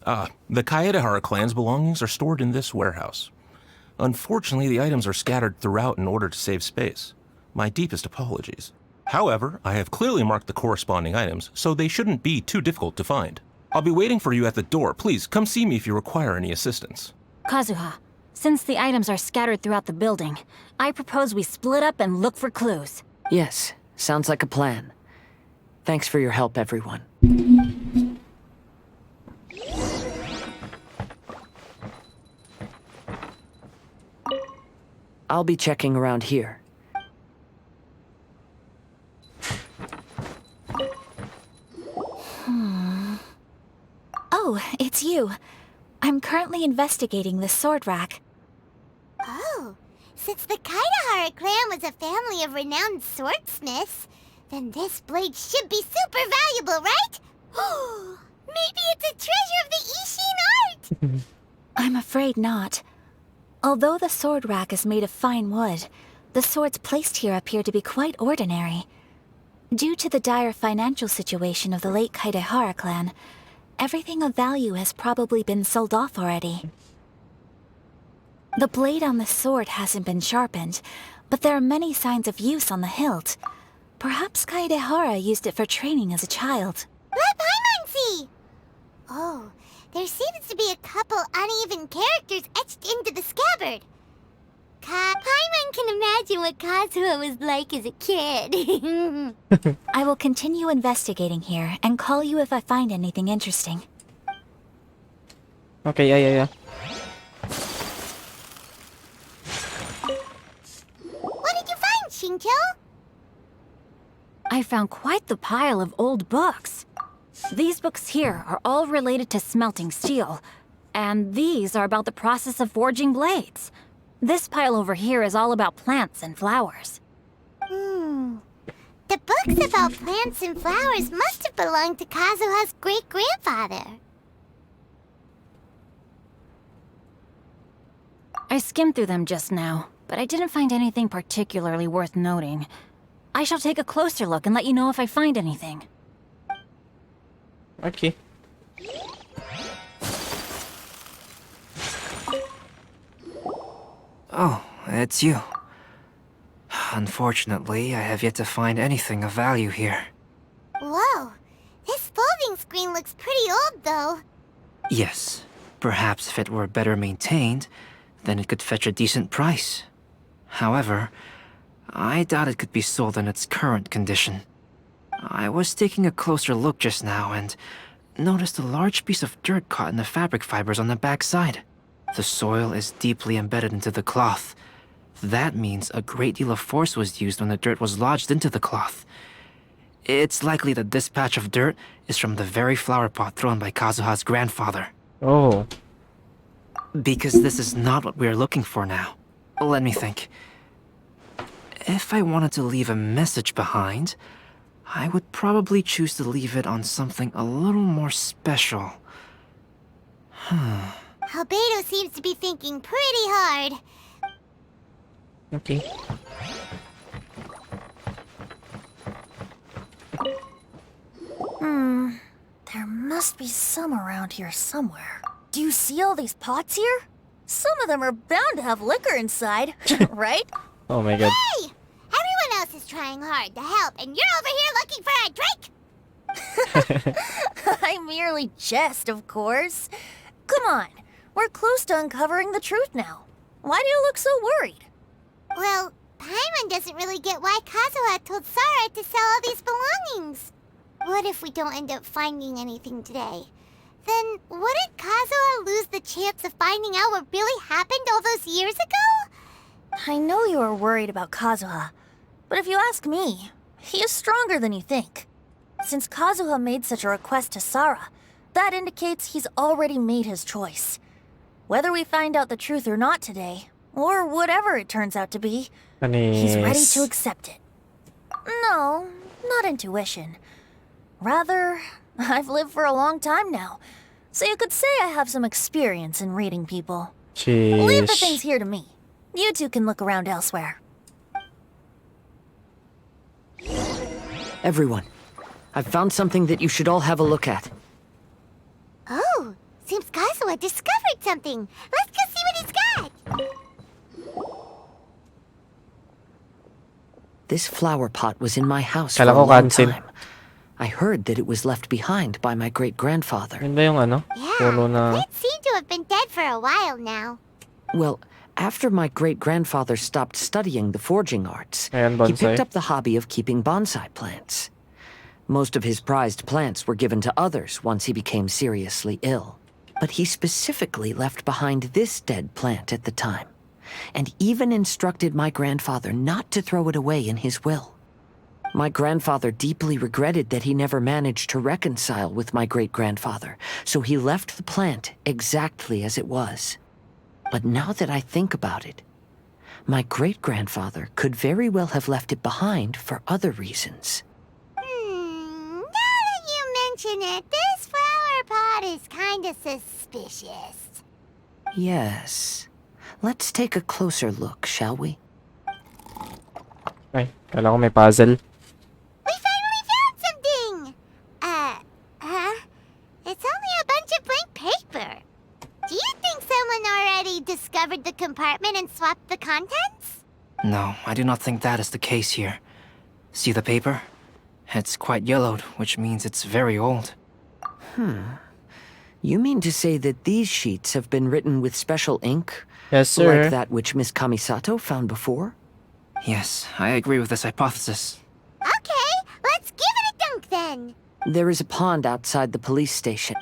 The Kaedehara clan's belongings are stored in this warehouse. Unfortunately, the items are scattered throughout in order to save space. My deepest apologies. However, I have clearly marked the corresponding items, so they shouldn't be too difficult to find. I'll be waiting for you at the door. Please, come see me if you require any assistance. Kazuha, since the items are scattered throughout the building, I propose we split up and look for clues. Yes, sounds like a plan. Thanks for your help, everyone. I'll be checking around here. Oh, it's you. I'm currently investigating the sword rack. Oh, since the Kaedehara clan was a family of renowned swordsmiths, then this blade should be super valuable, right? Maybe it's a treasure of the Ishin art! I'm afraid not. Although the sword rack is made of fine wood, the swords placed here appear to be quite ordinary. Due to the dire financial situation of the late Kaedehara clan, everything of value has probably been sold off already. The blade on the sword hasn't been sharpened, but there are many signs of use on the hilt. Perhaps Kaedehara used it for training as a child. Let Paimon see! Oh, there seems to be a couple uneven characters etched into the scabbard. Paimon can imagine what Kazuha was like as a kid. I will continue investigating here and call you if I find anything interesting. Okay, yeah. What did you find, Shincho? I found quite the pile of old books. These books here are all related to smelting steel, and these are about the process of forging blades. This pile over here is all about plants and flowers. The books about plants and flowers must have belonged to Kazuha's great-grandfather. I skimmed through them just now, but I didn't find anything particularly worth noting. I shall take a closer look and let you know if I find anything. Okay. Oh, it's you. Unfortunately, I have yet to find anything of value here. Whoa, this folding screen looks pretty old, though. Yes, perhaps if it were better maintained, then it could fetch a decent price. However, I doubt it could be sold in its current condition. I was taking a closer look just now and noticed a large piece of dirt caught in the fabric fibers on the back side. The soil is deeply embedded into the cloth. That means a great deal of force was used when the dirt was lodged into the cloth. It's likely that this patch of dirt is from the very flower pot thrown by Kazuha's grandfather. Oh. Because this is not what we are looking for now. Let me think. If I wanted to leave a message behind, I would probably choose to leave it on something a little more special. Albedo seems to be thinking pretty hard. Okay. There must be some around here somewhere. Do you see all these pots here? Some of them are bound to have liquor inside, right? Oh my god. Hey! Everyone else is trying hard to help, and you're over here looking for a drink? I merely jest, of course. Come on, we're close to uncovering the truth now. Why do you look so worried? Well, Paimon doesn't really get why Kazuha told Sarah to sell all these belongings. What if we don't end up finding anything today? Then wouldn't Kazuha lose the chance of finding out what really happened all those years ago? I know you are worried about Kazuha, but if you ask me, he is stronger than you think. Since Kazuha made such a request to Sarah, that indicates he's already made his choice. Whether we find out the truth or not today, or whatever it turns out to be, he's ready to accept it. No, not intuition. Rather, I've lived for a long time now, so you could say I have some experience in reading people. Leave the things here to me. You two can look around elsewhere. Everyone, I've found something that you should all have a look at. Oh, seems Kazuha discovered something. Let's go see what he's got. This flower pot was in my house for Kala a ko long kansin. time. I heard that it was left behind by my great-grandfather. Yun ba yung ano? Yeah, Puno na... plants seem to have been dead for a while now. Well, after my great-grandfather stopped studying the forging arts, Ayan, he picked bonsai. up the hobby of keeping bonsai plants. Most of his prized plants were given to others once he became seriously ill. But he specifically left behind this dead plant at the time, and even instructed my grandfather not to throw it away in his will. My grandfather deeply regretted that he never managed to reconcile with my great-grandfather, so he left the plant exactly as it was. But now that I think about it, my great-grandfather could very well have left it behind for other reasons. Now that you mention it, this flower pot is kinda suspicious. Yes. Let's take a closer look, shall we? Ay, kala ko may puzzle. We finally found something! It's only a bunch of blank paper. Do you think someone already discovered the compartment and swapped the contents? No, I do not think that is the case here. See the paper? It's quite yellowed, which means it's very old. You mean to say that these sheets have been written with special ink? Yes, sir. Like that which Miss Kamisato found before? Yes, I agree with this hypothesis. Okay, let's give it a dunk then. There is a pond outside the police station.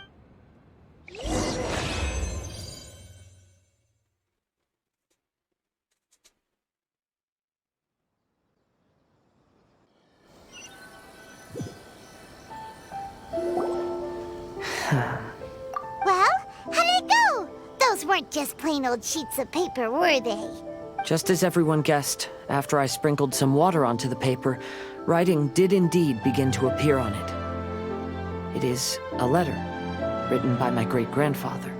Well, how did it go? Those weren't just plain old sheets of paper, were they? Just as everyone guessed, after I sprinkled some water onto the paper, writing did indeed begin to appear on it. It is a letter, written by my great-grandfather.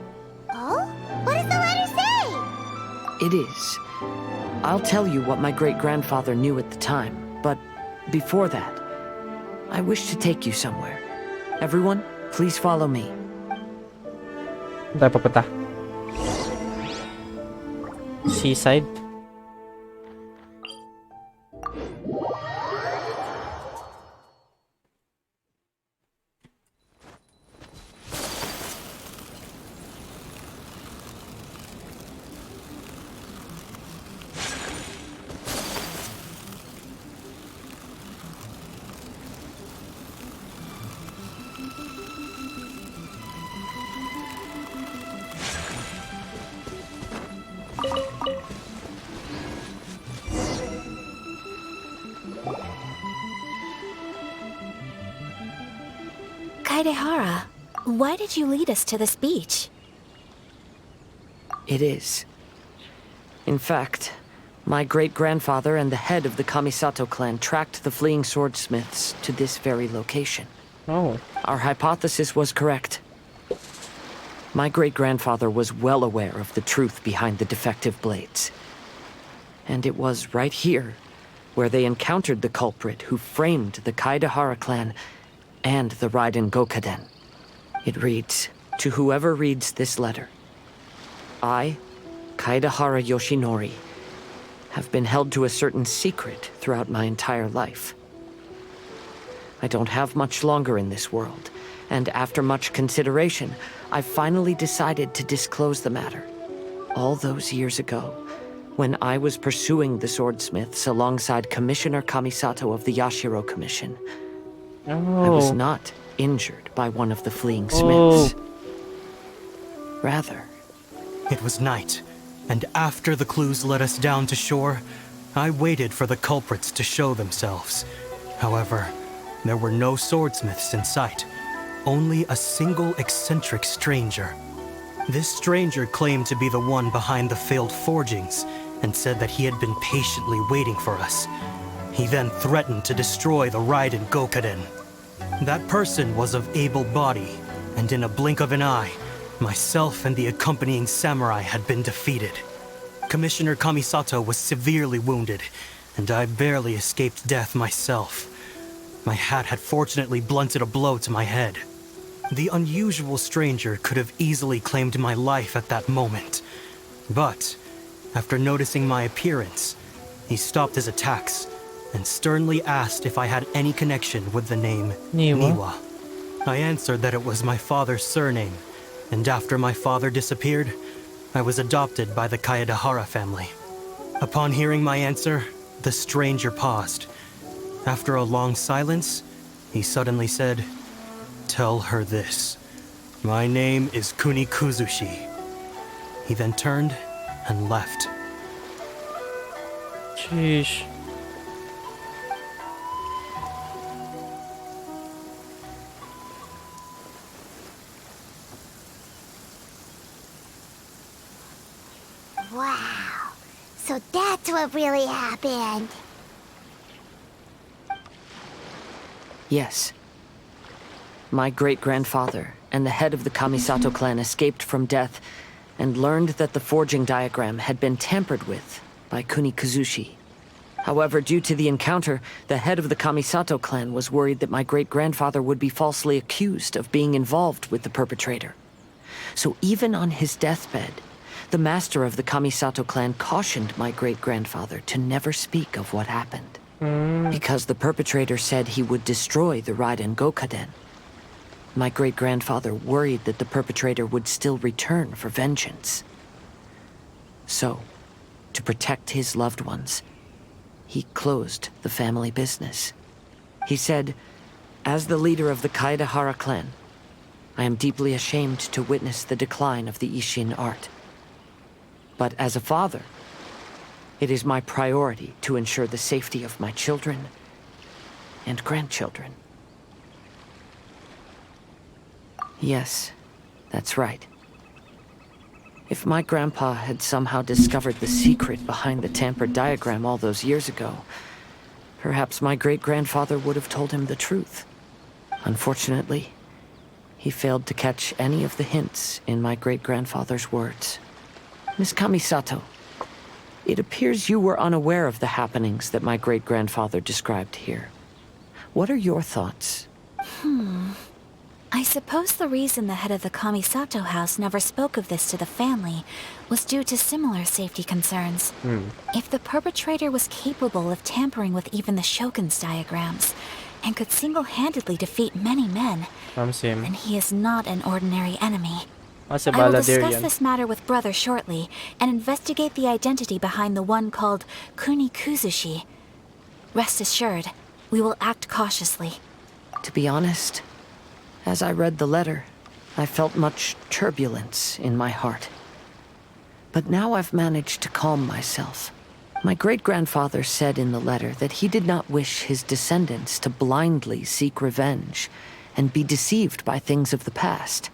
Oh? What does the letter say? It is. I'll tell you what my great-grandfather knew at the time, but before that, I wish to take you somewhere. Everyone, please follow me. Saan tayo papunta? Seaside? Kaidehara, why did you lead us to this beach? It is. In fact, my great-grandfather and the head of the Kamisato clan tracked the fleeing swordsmiths to this very location. Oh. Our hypothesis was correct. My great-grandfather was well aware of the truth behind the defective blades. And it was right here where they encountered the culprit who framed the Kaidehara clan and the Raiden Gokaden. It reads, "To whoever reads this letter, I, Kaidehara Yoshinori, have been held to a certain secret throughout my entire life. I don't have much longer in this world, and after much consideration, I finally decided to disclose the matter. All those years ago, when I was pursuing the swordsmiths alongside Commissioner Kamisato of the Yashiro Commission, I was Oh. not injured by one of the fleeing smiths. Rather, It was night, and after the clues led us down to shore, I waited for the culprits to show themselves. However, there were no swordsmiths in sight, only a single eccentric stranger. This stranger claimed to be the one behind the failed forgings and said that he had been patiently waiting for us. He then threatened to destroy the Raiden Gokaden. That person was of able body, and in a blink of an eye, myself and the accompanying samurai had been defeated. Commissioner Kamisato was severely wounded, and I barely escaped death myself. My hat had fortunately blunted a blow to my head. The unusual stranger could have easily claimed my life at that moment. But, after noticing my appearance, he stopped his attacks and sternly asked if I had any connection with the name Niwa. I answered that it was my father's surname, and after my father disappeared, I was adopted by the Kaedahara family. Upon hearing my answer, the stranger paused. After a long silence, he suddenly said, "Tell her this. My name is Kunikuzushi." He then turned and left. Sheesh. Wow. So that's what really happened. Yes. My great-grandfather and the head of the Kamisato clan escaped from death and learned that the forging diagram had been tampered with by Kunikuzushi. However, due to the encounter, the head of the Kamisato clan was worried that my great-grandfather would be falsely accused of being involved with the perpetrator. So even on his deathbed, the master of the Kamisato clan cautioned my great-grandfather to never speak of what happened. Because the perpetrator said he would destroy the Raiden Gokaden. My great-grandfather worried that the perpetrator would still return for vengeance. So, to protect his loved ones, he closed the family business. He said, "As the leader of the Kaedahara clan, I am deeply ashamed to witness the decline of the Ishin art. But as a father, it is my priority to ensure the safety of my children and grandchildren." Yes, that's right. If my grandpa had somehow discovered the secret behind the tampered diagram all those years ago, perhaps my great-grandfather would have told him the truth. Unfortunately, he failed to catch any of the hints in my great-grandfather's words. Miss Kamisato, it appears you were unaware of the happenings that my great-grandfather described here. What are your thoughts? I suppose the reason the head of the Kamisato house never spoke of this to the family was due to similar safety concerns. If the perpetrator was capable of tampering with even the Shogun's diagrams, and could single-handedly defeat many men, Same. then he is not an ordinary enemy. Kasi I will baladir discuss yan. this matter with Brother shortly, and investigate the identity behind the one called Kunikuzushi. Rest assured, we will act cautiously. To be honest, as I read the letter, I felt much turbulence in my heart. But now I've managed to calm myself. My great-grandfather said in the letter that he did not wish his descendants to blindly seek revenge and be deceived by things of the past.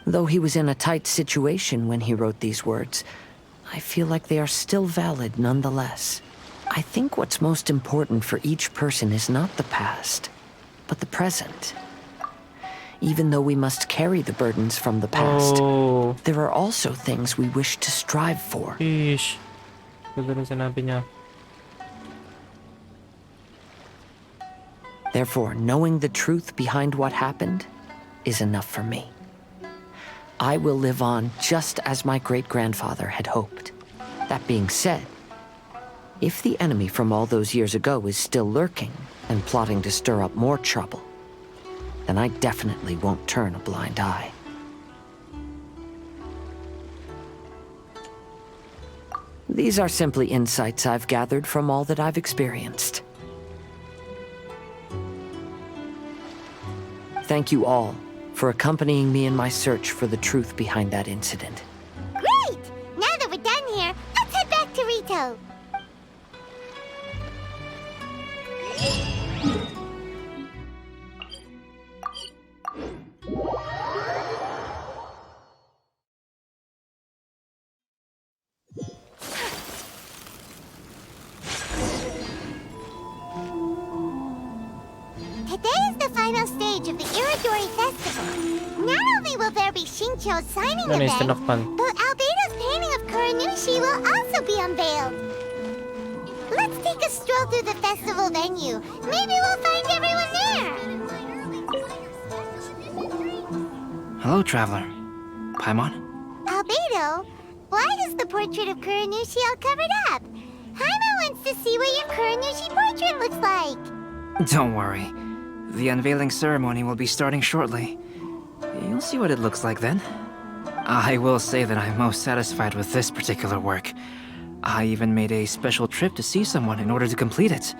Though he was in a tight situation when he wrote these words, I feel like they are still valid nonetheless. I think what's most important for each person is not the past, but the present. Even though we must carry the burdens from the past, Oh. there are also things we wish to strive for. Sheesh. Ganda rin sinabi niya. Therefore, knowing the truth behind what happened is enough for me. I will live on just as my great-grandfather had hoped. That being said, if the enemy from all those years ago is still lurking and plotting to stir up more trouble, then I definitely won't turn a blind eye. These are simply insights I've gathered from all that I've experienced. Thank you all for accompanying me in my search for the truth behind that incident. Great! Now that we're done here, let's head back to Rito. Today is the final stage of the Iridori Festival. Not only will there be Shincho's signing Ano yung event, tinakpan? but Albedo's painting of Kuranushi will also be unveiled. Let's take a stroll through the festival venue. Maybe we'll find everyone there. Hello, traveler. Paimon? Albedo, why is the portrait of Kuranushi all covered up? Haima wants to see what your Kuranushi portrait looks like. Don't worry. The unveiling ceremony will be starting shortly. You'll see what it looks like then. I will say that I'm most satisfied with this particular work. I even made a special trip to see someone in order to complete it.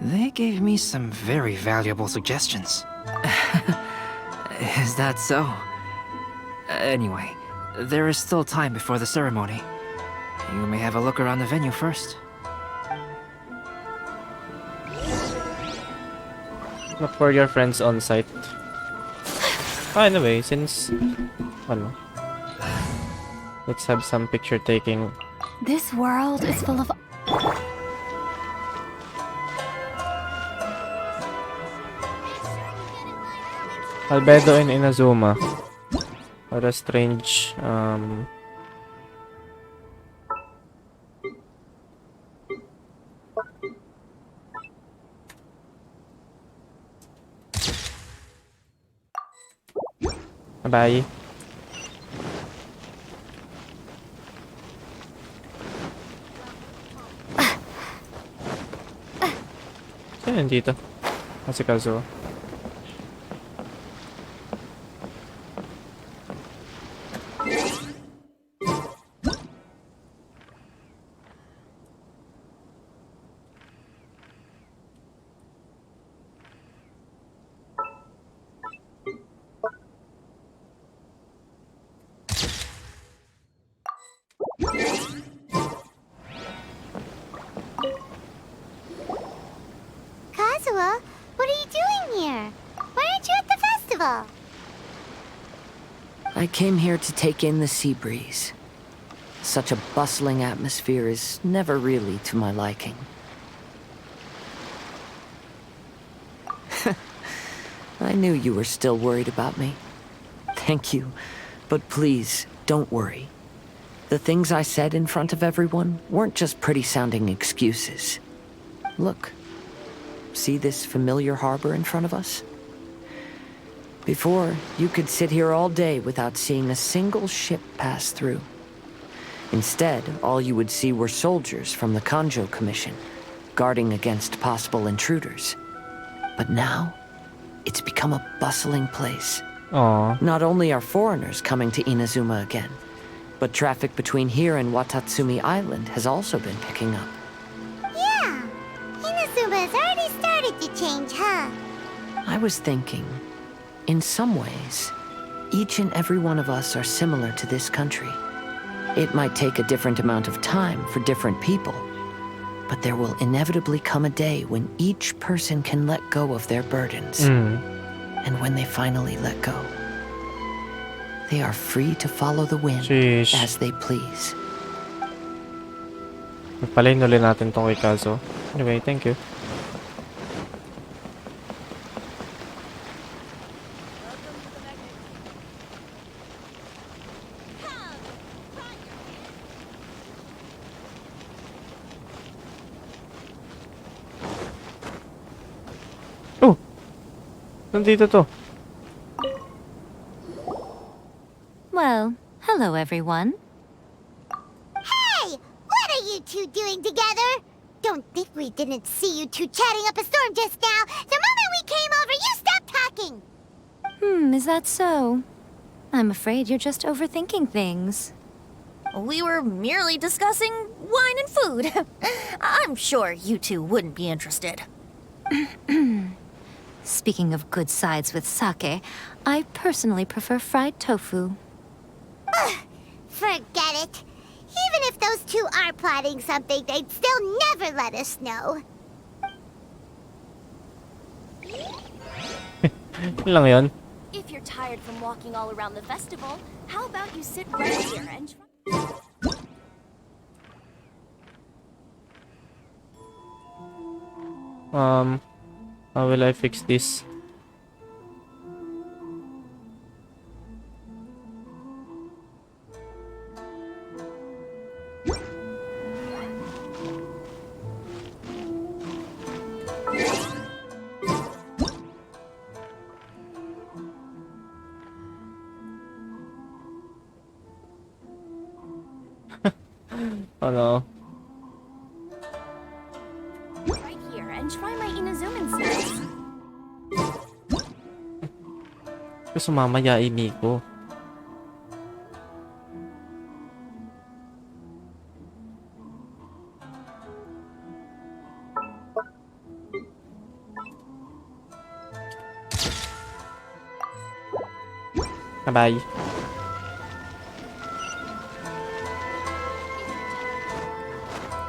They gave me some very valuable suggestions. Is that so? Anyway, there is still time before the ceremony. You may have a look around the venue first. Look for your friends on site. Anyway, since let's have some picture taking. This world is full of... Albedo and Inazuma. What a strange bye. Sino nandito? Si Kazuo. Kazuha, what are you doing here? Why aren't you at the festival? I came here to take in the sea breeze. Such a bustling atmosphere is never really to my liking. I knew you were still worried about me. Thank you, but please, don't worry. The things I said in front of everyone weren't just pretty-sounding excuses. Look, see this familiar harbor in front of us? Before, you could sit here all day without seeing a single ship pass through. Instead, all you would see were soldiers from the Kanjo Commission, guarding against possible intruders. But now, it's become a bustling place. Aww. Not only are foreigners coming to Inazuma again, but traffic between here and Watatsumi Island has also been picking up. Yeah, Inazuma has already started to change, huh? I was thinking, in some ways, each and every one of us are similar to this country. It might take a different amount of time for different people, but there will inevitably come a day when each person can let go of their burdens. And when they finally let go, they are free to follow the wind Sheesh. as they please. Palayin ulit natin tong kay Kazuo. Anyway, thank you. Oh! Nandito to. Well, hello everyone. Hey, what are you two doing together? Don't think we didn't see you two chatting up a storm just now. The moment we came over, you stopped talking. Is that so? I'm afraid you're just overthinking things. We were merely discussing wine and food. I'm sure you two wouldn't be interested. Speaking of good sides with sake, I personally prefer fried tofu. Forget it. Even if those two are plotting something, they'd still never let us know. Yun lang yun. If you're tired from walking all around the festival, how about you sit right here and try... How will I fix this? no. Right here and try my Inazuman skills. Gusto mamaya Miko. Bye.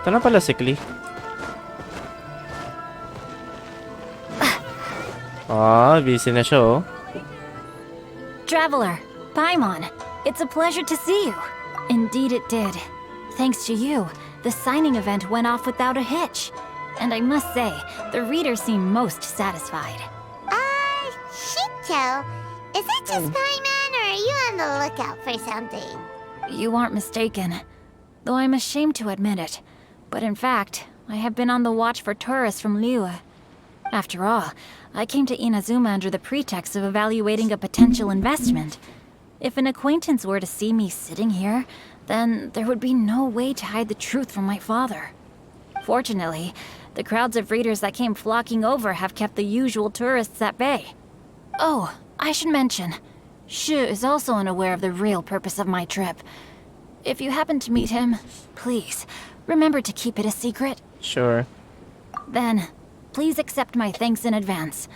Ito na pala si Klee. Busy na siya oh. Traveler, Paimon, it's a pleasure to see you. Indeed it did. Thanks to you, the signing event went off without a hitch. And I must say, the readers seem most satisfied. Shinto, is it just Paimon, or are you on the lookout for something? You aren't mistaken, though I'm ashamed to admit it. But in fact, I have been on the watch for tourists from Liyue. After all, I came to Inazuma under the pretext of evaluating a potential investment. If an acquaintance were to see me sitting here, then there would be no way to hide the truth from my father. Fortunately, the crowds of readers that came flocking over have kept the usual tourists at bay. Oh, I should mention, Shu is also unaware of the real purpose of my trip. If you happen to meet him, please, remember to keep it a secret. Sure. Then, please accept my thanks in advance.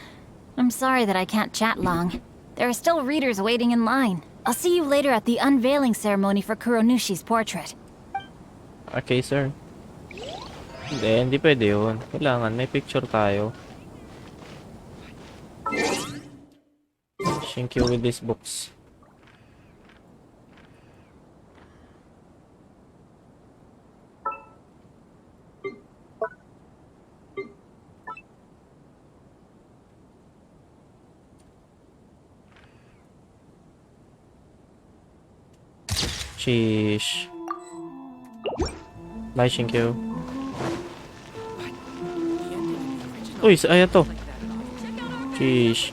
I'm sorry that I can't chat long. There are still readers waiting in line. I'll see you later at the unveiling ceremony for Kuronushi's portrait. Okay, sir. Hindi pwede yun. Kailangan may picture tayo. Thank you with these books. Sheesh. Bye, Shinkyo. Uy, ayan to. Sheesh.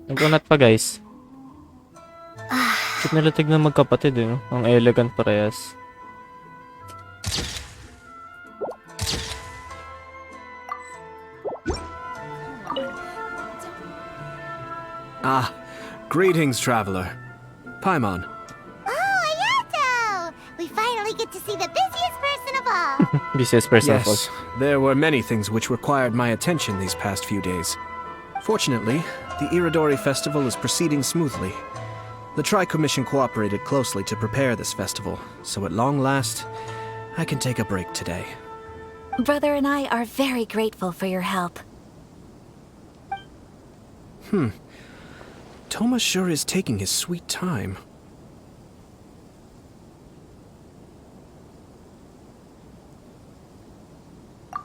Nag-unat pa guys. Cute nila tignan magkapatid eh, no? Ang elegant parehas. Greetings, traveler. Paimon. Oh, Ayato! We finally get to see the busiest person of all. Busiest person of all. Yes, there were many things which required my attention these past few days. Fortunately, the Iridori Festival is proceeding smoothly. The Tri-Commission cooperated closely to prepare this festival, so at long last, I can take a break today. Brother and I are very grateful for your help. Thomas sure is taking his sweet time.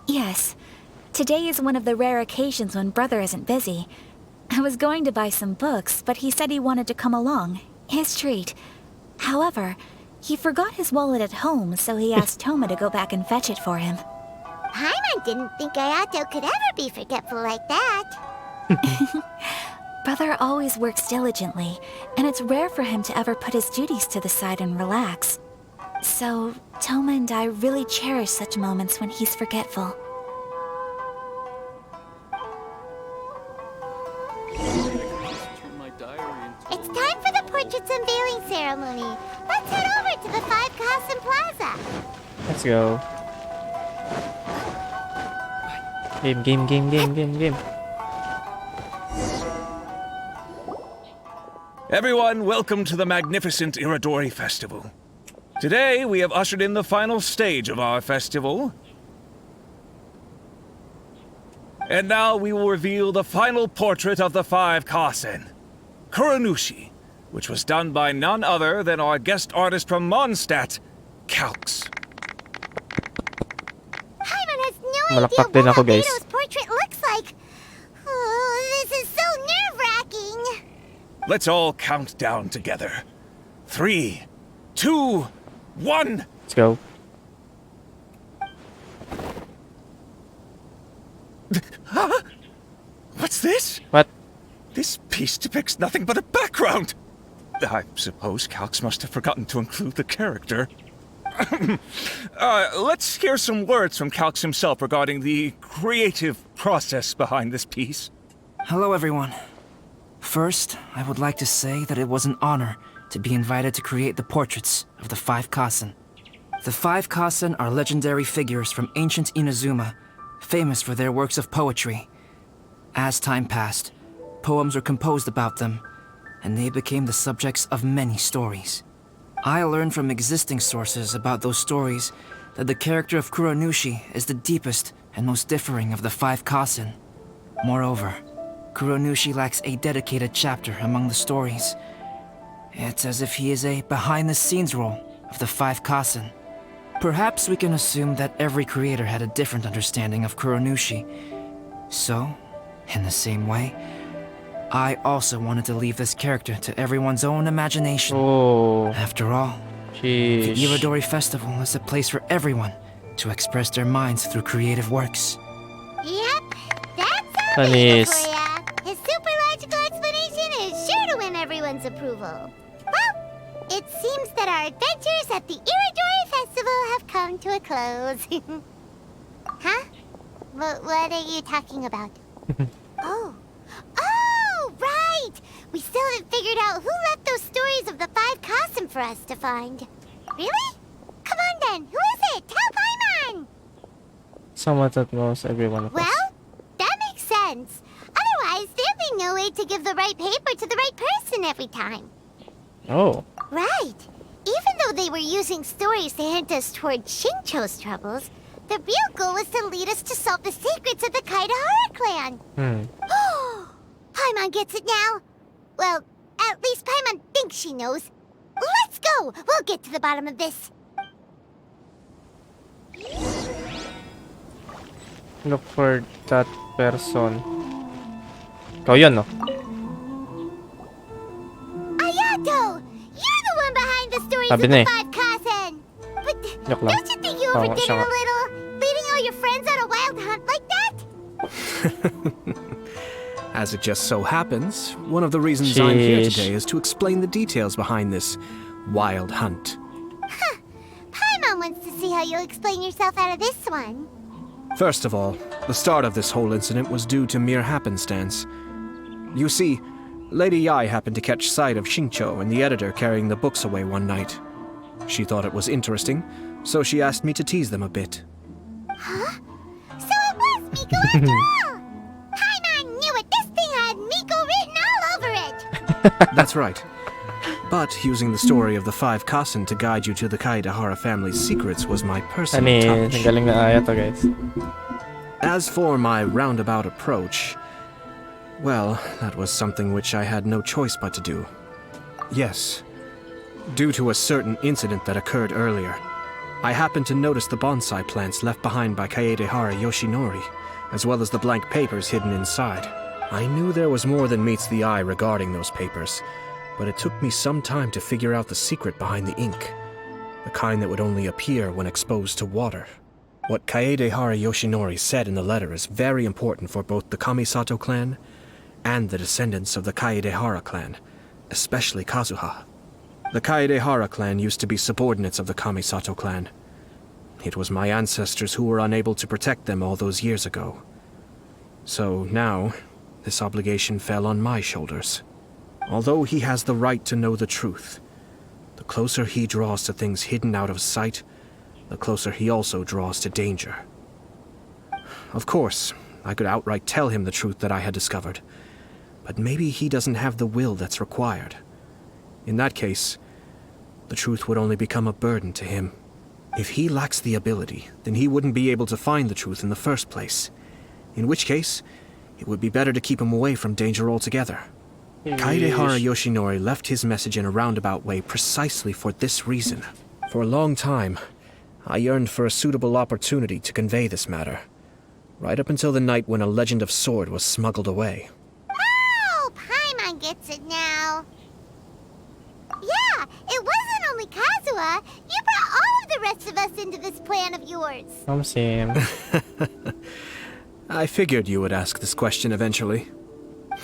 Yes. Today is one of the rare occasions when Brother isn't busy. I was going to buy some books, but he said he wanted to come along. His treat. However, he forgot his wallet at home, so he asked Toma to go back and fetch it for him. Paimon didn't think Ayato could ever be forgetful like that. Brother always works diligently, and it's rare for him to ever put his duties to the side and relax. So, Toma and I really cherish such moments when he's forgetful. It's time for the portrait's unveiling ceremony. Let's head over to the 5 Kasen Plaza. Let's go. Game. Everyone, welcome to the magnificent Iridori Festival. Today, we have ushered in the final stage of our festival. And now we will reveal the final portrait of the 5 Kasen. Kuronushi, which was done by none other than our guest artist from Mondstadt, Calx. Paimon has no idea Malakpak din what ako, guys. Albedo's portrait looks like. Oh, this is so nerve-wracking. Let's all count down together. 3, 2, 1. Let's go. Huh? What's this? What? This piece depicts nothing but a background. I suppose Calx must have forgotten to include the character. Let's hear some words from Calx himself regarding the creative process behind this piece. Hello, everyone. First, I would like to say that it was an honor to be invited to create the portraits of the 5 Kasen. The 5 Kasen are legendary figures from ancient Inazuma, famous for their works of poetry. As time passed, poems were composed about them, and they became the subjects of many stories. I learned from existing sources about those stories that the character of Kuronushi is the deepest and most differing of the 5 Kasen. Moreover, Kuronushi lacks a dedicated chapter among the stories. It's as if he is a behind-the-scenes role of the 5 Kasen. Perhaps we can assume that every creator had a different understanding of Kuronushi. So, in the same way, I also wanted to leave this character to everyone's own imagination. Oh. After all, the Sheesh. Iridori Festival is a place for everyone to express their minds through creative works. Yep, that's Tanis. for ya. His super logical explanation is sure to win everyone's approval. Well, it seems that our adventures at the Iridori Festival have come to a close. Huh? What are you talking about? Oh, right! We still haven't figured out who left those stories of the 5 Kasen for us to find. Really? Come on then, who is it? Tell Paimon! Someone that knows everyone of us. Well, that makes sense. Otherwise, there'd be no way to give the right paper to the right person every time. Oh. Right. Even though they were using stories to hint us toward Shincho's troubles, the real goal was to lead us to solve the secrets of the Kaidahara clan. Paimon gets it now. Well, at least Paimon thinks she knows. Let's go! We'll get to the bottom of this. Look for that person. Ikaw yun, no? Ayato! You're the one behind the stories Sabi of na the eh. 5 Kasen! But Joke lang. don't you think you Tawa overdid it siya a nga. little? Leading all your friends on a wild hunt like that? As it just so happens, one of the reasons I'm here Sheesh. today is to explain the details behind this wild hunt. Paimon wants to see how you'll explain yourself out of this one. First of all, the start of this whole incident was due to mere happenstance. You see, Lady Yai happened to catch sight of Shincho and the editor carrying the books away one night. She thought it was interesting, so she asked me to tease them a bit. Huh? So it was Miko after all! Paimon knew it! This thing had Miko written all over it! That's right. But using the story of the 5 Kasen to guide you to the Kaidahara family's secrets was my personal Tanis. touch. Ang galing na aya to, guys. As for my roundabout approach, well, that was something which I had no choice but to do. Yes, due to a certain incident that occurred earlier, I happened to notice the bonsai plants left behind by Kaedehara Yoshinori, as well as the blank papers hidden inside. I knew there was more than meets the eye regarding those papers, but it took me some time to figure out the secret behind the ink, the kind that would only appear when exposed to water. What Kaedehara Yoshinori said in the letter is very important for both the Kamisato clan and the descendants of the Kaedehara clan, especially Kazuha. The Kaedehara clan used to be subordinates of the Kamisato clan. It was my ancestors who were unable to protect them all those years ago. So now, this obligation fell on my shoulders. Although he has the right to know the truth, the closer he draws to things hidden out of sight, the closer he also draws to danger. Of course, I could outright tell him the truth that I had discovered, but maybe he doesn't have the will that's required. In that case, the truth would only become a burden to him. If he lacks the ability, then he wouldn't be able to find the truth in the first place. In which case, it would be better to keep him away from danger altogether. Kaidehara Yoshinori left his message in a roundabout way precisely for this reason. For a long time, I yearned for a suitable opportunity to convey this matter, right up until the night when a legend of sword was smuggled away. Oh, Paimon gets it now. Yeah, it wasn't only Kazuha. You brought all of the rest of us into this plan of yours. Same. I figured you would ask this question eventually.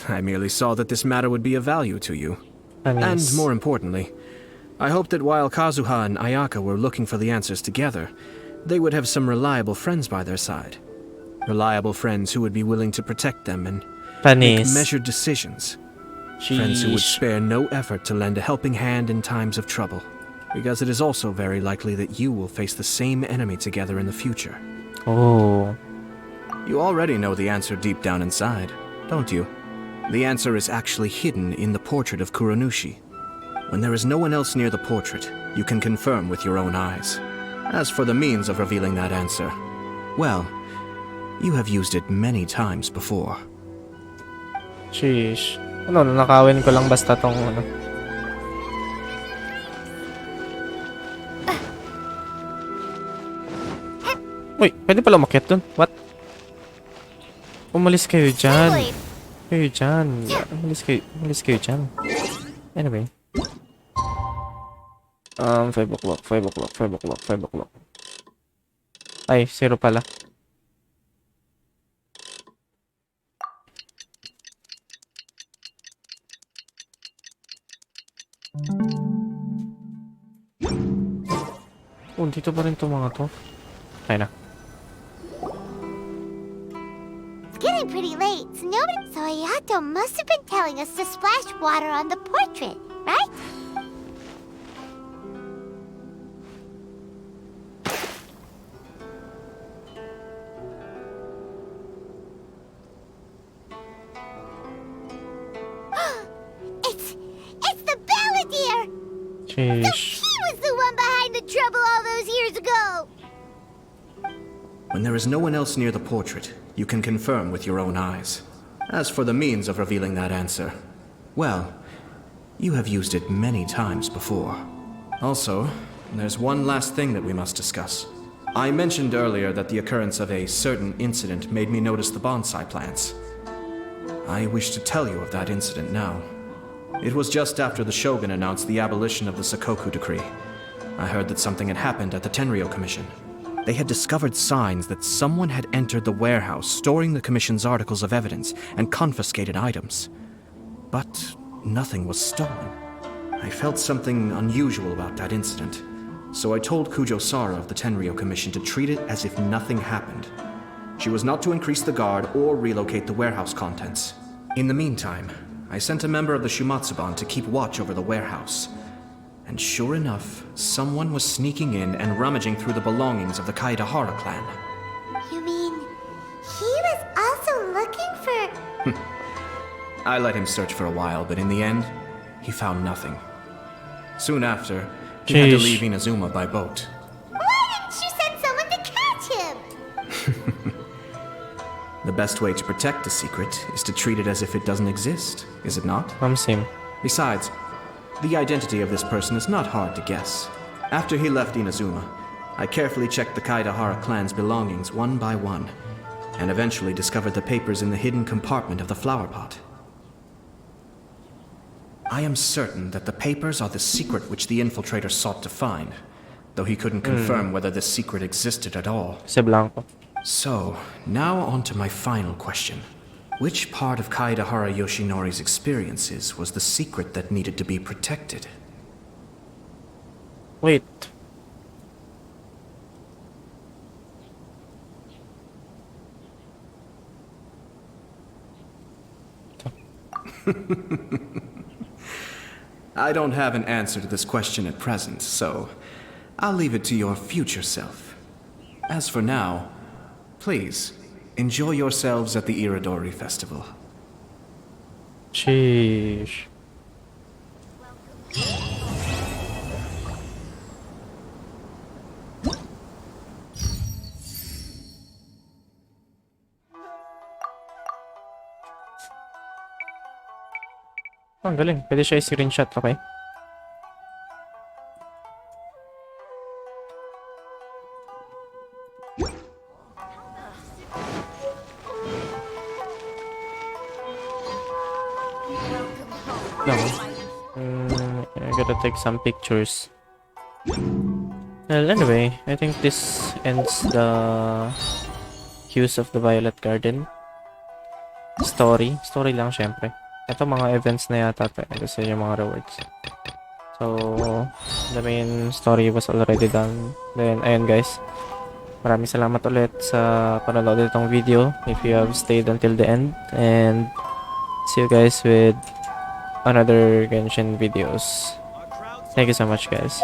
I merely saw that this matter would be of value to you. And more importantly, I hoped that while Kazuha and Ayaka were looking for the answers together, they would have some reliable friends by their side. Reliable friends who would be willing to protect them and make measured decisions. Friends who would spare no effort to lend a helping hand in times of trouble. Because it is also very likely that you will face the same enemy together in the future. Oh. You already know the answer deep down inside, don't you? The answer is actually hidden in the portrait of Kuronushi. When there is no one else near the portrait, you can confirm with your own eyes. As for the means of revealing that answer, well, you have used it many times before. Sheesh. Ano, nakawin ko lang basta tong ano. Uy, pwede pala umakyat dun. What? Umalis kayo dyan. Kayo dyan. Umalis kayo dyan. Anyway. 5 o'clock. Ay, 0 pala. Oh, dito pa rin itong mga to. Kaya na. It's getting pretty late, so So Ayato must have been telling us to splash water on the portrait, right? It's the Balladeer! So he was the one behind the trouble all those years ago! When there is no one else near the portrait, you can confirm with your own eyes. As for the means of revealing that answer, well, you have used it many times before. Also, there's one last thing that we must discuss. I mentioned earlier that the occurrence of a certain incident made me notice the bonsai plants. I wish to tell you of that incident now. It was just after the Shogun announced the abolition of the Sakoku decree. I heard that something had happened at the Tenryou Commission. They had discovered signs that someone had entered the warehouse storing the Commission's articles of evidence and confiscated items. But nothing was stolen. I felt something unusual about that incident, so I told Kujo Sara of the Tenryou Commission to treat it as if nothing happened. She was not to increase the guard or relocate the warehouse contents. In the meantime, I sent a member of the Shumatsuban to keep watch over the warehouse. And sure enough, someone was sneaking in and rummaging through the belongings of the Kaidahara clan. You mean he was also looking for... I let him search for a while, but in the end, he found nothing. Soon after, he had to leave Inazuma by boat. Why didn't you send someone to catch him? The best way to protect a secret is to treat it as if it doesn't exist, is it not? Same. Besides, the identity of this person is not hard to guess. After he left Inazuma, I carefully checked the Kaidahara clan's belongings one by one, and eventually discovered the papers in the hidden compartment of the flower pot. I am certain that the papers are the secret which the infiltrator sought to find, though he couldn't confirm whether this secret existed at all. So, now on to my final question. Which part of Kaidahara Yoshinori's experiences was the secret that needed to be protected? Wait. I don't have an answer to this question at present, so I'll leave it to your future self. As for now, please, enjoy yourselves at the Iridori Festival. Sheesh. Oh, ang galing. Pwede siya i-screenshot, okay? No. I gotta take some pictures. Well, anyway, I think this ends the Hues of the Violet Garden. Story lang syempre. Ito mga events na yata to, kasi yung mga rewards. So, the main story was already done. Then, ayun guys. Maraming salamat ulit sa panonood nitong video if you have stayed until the end. And see you guys with another Genshin videos. Thank you so much guys.